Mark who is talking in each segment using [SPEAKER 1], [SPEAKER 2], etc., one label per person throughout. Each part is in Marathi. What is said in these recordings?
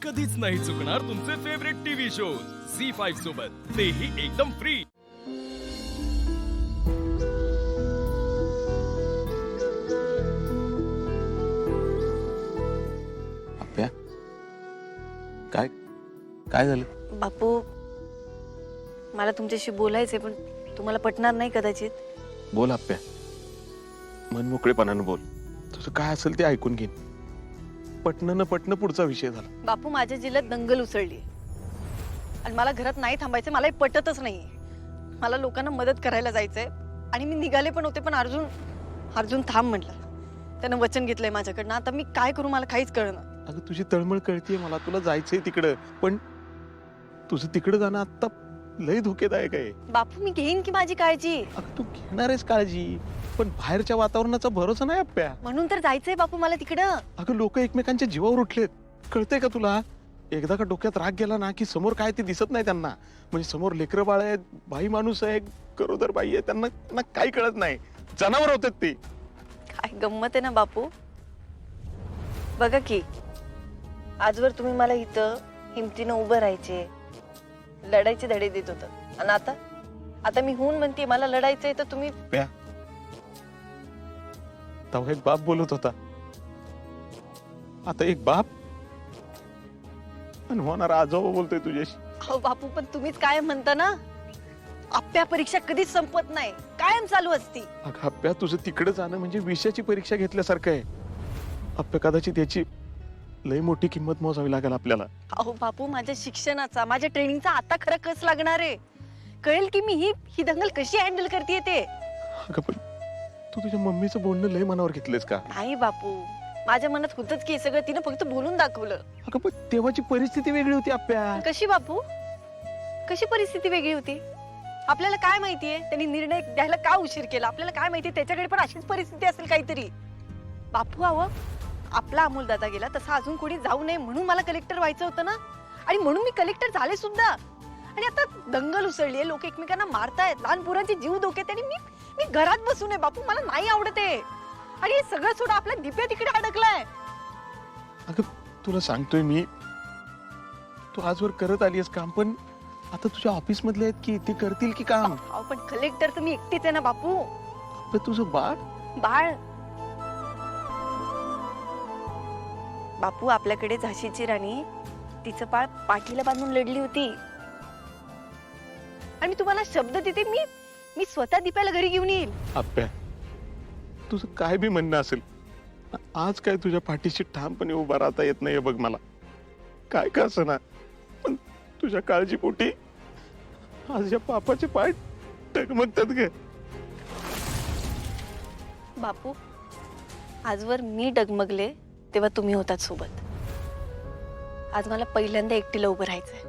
[SPEAKER 1] कधीच नाही चुकणार तुमचे फेवरेट टीव्ही शोज झी5 सोबत, तेही एकदम फ्री।
[SPEAKER 2] अप्प्या, काय काय झालं?
[SPEAKER 3] बापू, मला तुमच्याशी बोलायचंय पण तुम्हाला पटणार नाही कदाचित।
[SPEAKER 2] बोल अप्प्या, मन मोकळेपणानं बोल, तुझं काय असेल ते ऐकून घेईन। पटणं न पटणं पुढचा विषय झाला।
[SPEAKER 3] बापू, माझ्या जिल्ह्यात दंगल उसळली आणि मला घरात नाही थांबायचं, मला हे पटतच नाही। मला लोकांना मदत करायला जायचंय आणि मी निघाले पण होते, पण अर्जुन थांब म्हटलं। त्यानं वचन घेतलंय माझ्याकडनं। आता मी काय करू मला काहीच कळेना।
[SPEAKER 2] अगं तुझी तळमळ कळतीये मला, तुला जायचंय तिकडं, पण तुझं तिकडं जाणं आता लय धोकेदायक आहे।
[SPEAKER 3] बापू, मी घेईन की माझी काळजी।
[SPEAKER 2] अगं तू घेणारेस काळजी, पण बाहेरच्या वातावरणाचा भरोसा नाही अप्प्या।
[SPEAKER 3] म्हणून तर जायचंय बापू मला तिकडं।
[SPEAKER 2] अगं लोक एकमेकांच्या जीवावर उठलेत, कळतंय का तुला? एकदा का डोक्यात राग गेला ना की समोर काय ते दिसत नाही त्यांना। म्हणजे समोर लेकरं बाळ आहेत, बाई माणूस आहे, गरोदर बाई आहे, त्यांना काही कळत नाही, जनावर होतात ते।
[SPEAKER 3] काय गंमत आहे ना बापू। बघा की, आजवर तुम्ही मला इथं हिमतीनं उभं राहायचे, लढायचे धडे देत होत, आणि आता मी होऊन म्हणते मला लढायचंय तर तुम्ही
[SPEAKER 2] तेव्हा एक बाप बोलत होता, आता एक बाप आणि होणारा आजोबा बोलतोय तुझ्याशी।
[SPEAKER 3] हो बापू, पण तुम्हीच काय म्हणता ना, आप्या परीक्षा कधीच संपत नाही, कायम चालू असती।
[SPEAKER 2] अगं अप्प्या, तुझं तिकडे जाणं म्हणजे विषयाची परीक्षा घेतल्यासारखं आहे। अप्प्या, कदाचित याची लय मोठी किंमत मोजावी लागेल आपल्याला।
[SPEAKER 3] अहो बापू, माझ्या शिक्षणाचा, माझ्या ट्रेनिंगचा आता खरं कस लागणार आहे, कळेल की मी ही दंगल कशी हँडल करते ते।
[SPEAKER 2] अगं पण तू तुझ्या मम्मीचं बोलणं लय मनावर घेतलंस का?
[SPEAKER 3] नाही बापू, माझ्या मनात होतच की सगळं, तिने फक्त बोलून दाखवलं।
[SPEAKER 2] अगं पण तेव्हाची परिस्थिती वेगळी होती अप्प्या।
[SPEAKER 3] कशी बापू, कशी परिस्थिती वेगळी होती? आपल्याला काय माहितीये त्यांनी निर्णय द्यायला का उशीर केला? आपल्याला काय माहितीये त्याच्याकडे पण अशीच परिस्थिती असेल काहीतरी। बापू, आपला अमोल दादा गेला तसा अजून कोणी जाऊ नये म्हणून मला कलेक्टर व्हायचं होतं ना, आणि म्हणून मी कलेक्टर झाले सुद्धा। आणि आता दंगल उसळलीये, लोक एकमेकांना मारतायत, लहान पोरांचे जीव धोक्यात, आणि मी घरात बसू नये बापू, मला नाही आवडत आहे। आणि हे सगळं सोडा, आपला दिप्या तिकडे अडकलाय।
[SPEAKER 2] अगं तुला सांगतोय मी, तू आजवर करत आलीस काम, पण आता तुझ्या ऑफिस मधले आहेत की ते करतील की काम?
[SPEAKER 3] अहो पण कलेक्टर तर मी एकटीच आहे ना बापू।
[SPEAKER 2] पण तुझं बाळ
[SPEAKER 3] बाळ बापू, आपल्याकडे झाशीची राणी तिचं बाळ पाठीला बांधून लढली होती, आणि मी तुम्हाला शब्द देते, मी स्वतः दीपाला घरी घेऊन येईल।
[SPEAKER 2] अप्प्या, तुझं काय बी म्हणणं असेल, आज काय तुझ्या पाठीशी ठामपणे उभा राहता येत नाहीये बघ मला, काय का असं ना, पण तुझ्या काळजीपोटी आज या पापाचे पाय टगमगतात ग।
[SPEAKER 3] बापू, आजवर मी डगमगले तेव्हा तुम्ही होतात सोबत, आज मला पहिल्यांदा एकटीला उभं राहायचंय।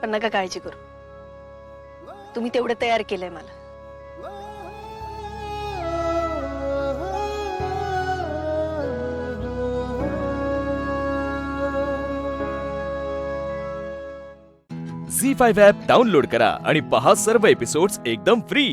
[SPEAKER 3] पण नका काळजी करू, तुम्ही तेवढं तयार केलंय मला।
[SPEAKER 1] झी5 ॲप डाउनलोड करा आणि पहा सर्व एपिसोड्स एकदम फ्री।